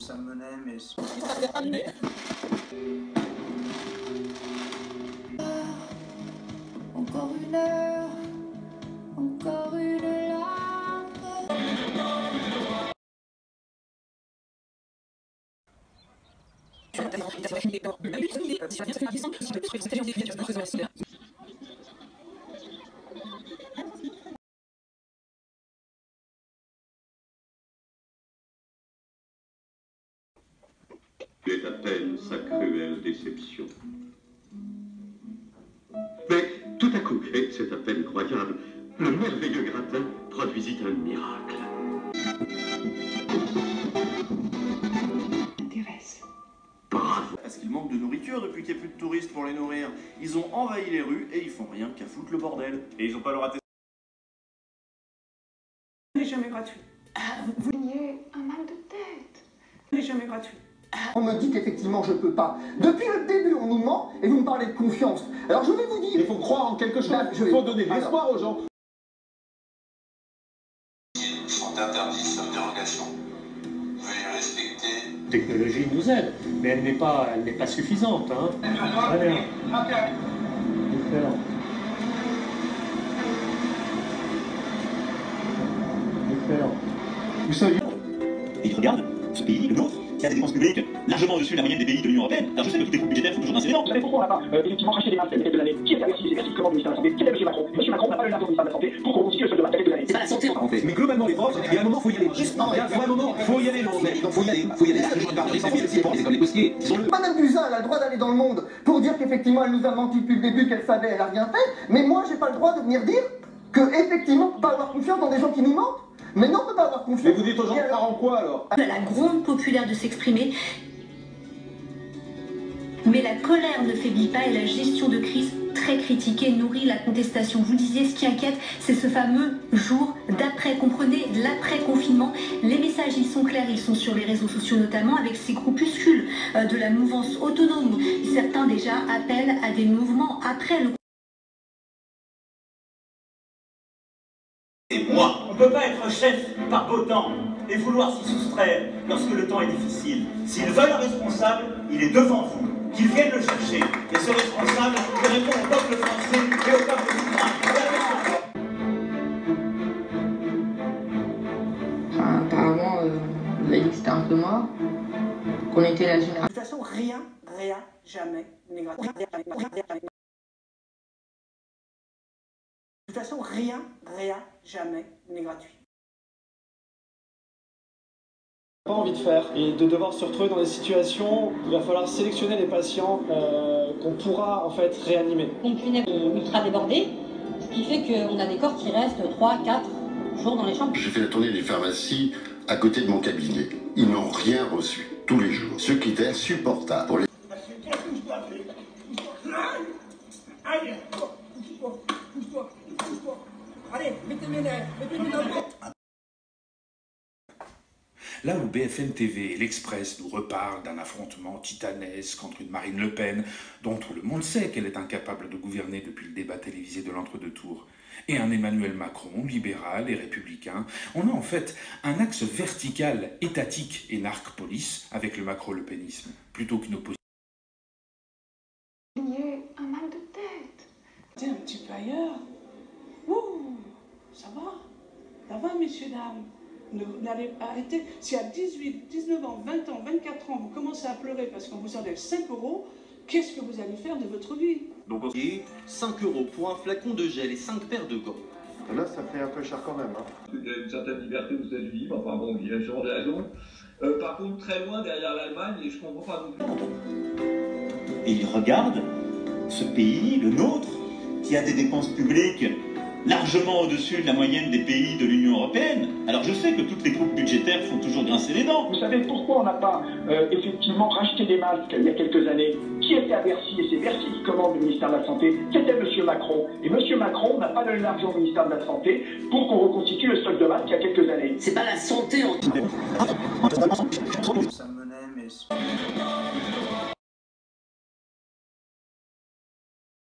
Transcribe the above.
Ça menait, mais... Encore une heure, encore une larme. est à peine sa cruelle déception. Mais tout à coup, et c'est à peine croyable, le merveilleux gratin produisit un miracle. Bravo. Parce qu'il manque de nourriture depuis qu'il n'y a plus de touristes pour les nourrir. Ils ont envahi les rues et ils font rien qu'à foutre le bordel. Et ils ont pas le raté. n'est jamais gratuit. Vous niez un mal de tête. N'est jamais gratuit. On me dit qu'effectivement je peux pas. Depuis le début on nous ment et vous me parlez de confiance. Alors je vais vous dire... Il faut croire en quelque chose, il faut donner de l'espoir aux gens. Ils sont interdits sans dérogation. Veuillez respecter. La technologie nous aide, mais elle n'est pas suffisante. Hein. Allez, différent. Différent. Vous savez... Et ils regardent ce pays, le nôtre, qui a des dépenses publiques largement au-dessus de la moyenne des pays de l'Union Européenne. Alors je sais que toutes les coupes budgétaires sont toujours d'incédents. Vous savez pourquoi on n'a pas effectivement racheté des masques il y a quelques années? Qui était averti des comment du ministère de la Santé? C'était M. Macron. M. Macron n'a pas le l'argent au ministère de la Santé pour qu'on constitue le stock de masques il y a quelques années. C'est pas la santé en fait. Mais globalement les profs, il y a un moment, il faut y aller. Juste, il y a un moment, il faut y aller. Faut y aller. Je ne parle pas des écoles des postiers. Madame Buzyn, elle a le droit d'aller dans le monde pour dire qu'effectivement elle nous a menti depuis le début, qu'elle savait, elle a rien fait. Mais moi j'ai pas le droit de venir dire que effectivement on peut pas avoir confiance dans des gens qui nous mentent. Mais non, on peut pas avoir confiance. Mais vous dites aux gens de croire en quoi alors? La gronde populaire de s'exprimer. Mais la colère ne faiblit pas et la gestion de crise très critiquée nourrit la contestation. Vous disiez, ce qui inquiète, c'est ce fameux jour d'après. Comprenez, l'après-confinement. Les messages, ils sont clairs, ils sont sur les réseaux sociaux notamment, avec ces groupuscules de la mouvance autonome. Certains déjà appellent à des mouvements après le... Et moi, on ne peut pas être chef par beau temps et vouloir s'y soustraire lorsque le temps est difficile. S'ils veulent un responsable, il est devant vous. Qu'ils viennent le chercher. Et ce responsable, il répond au peuple français et au peuple souverain. Enfin, apparemment, vous avez dit que c'était un peu mort, qu'on était la génération. De toute façon, rien, jamais n'est gratuit. De toute façon, rien, jamais n'est gratuit. Pas envie de faire et de devoir se retrouver dans des situations où il va falloir sélectionner les patients qu'on pourra en fait réanimer. Une clinique ultra débordée, ce qui fait qu'on a des corps qui restent 3, 4 jours dans les chambres. J'ai fait la tournée des pharmacies à côté de mon cabinet. Ils n'ont rien reçu, tous les jours. Ce qui était insupportable pour les... Allez, mettez-moi là. Là où BFM TV et l'Express nous reparlent d'un affrontement titanesque entre une Marine Le Pen, dont tout le monde sait qu'elle est incapable de gouverner depuis le débat télévisé de l'entre-deux-tours, et un Emmanuel Macron, libéral et républicain, on a en fait un axe vertical, étatique et narc-police avec le macro-lepénisme, plutôt qu'une opposition. Vous niez un mal de tête. T'es un petit peu ailleurs. Ouh, ça va, messieurs, dames. N'allez arrêter. Si à 18, 19 ans, 20 ans, 24 ans, vous commencez à pleurer parce qu'on vous enlève 5 €, qu'est-ce que vous allez faire de votre vie? Donc, et 5 € pour un flacon de gel et 5 paires de gants. Là, ça fait un peu cher quand même. Hein. Il y a une certaine liberté aux États-Unis, enfin bon, il y a un genre de raison. Par contre, très loin derrière l'Allemagne, et je comprends pas non plus. Et ils regardent ce pays, le nôtre, qui a des dépenses publiques largement au-dessus de la moyenne des pays de l'Union Européenne. Alors je sais que toutes les coupes budgétaires font toujours grincer les dents. Vous savez pourquoi on n'a pas effectivement racheté des masques il y a quelques années? Qui était à Bercy? Et c'est Bercy qui commande le ministère de la Santé. C'était M. Macron. Et M. Macron n'a pas donné l'argent au ministère de la Santé pour qu'on reconstitue le stock de masques il y a quelques années. C'est pas la santé en... Ça menait, mais...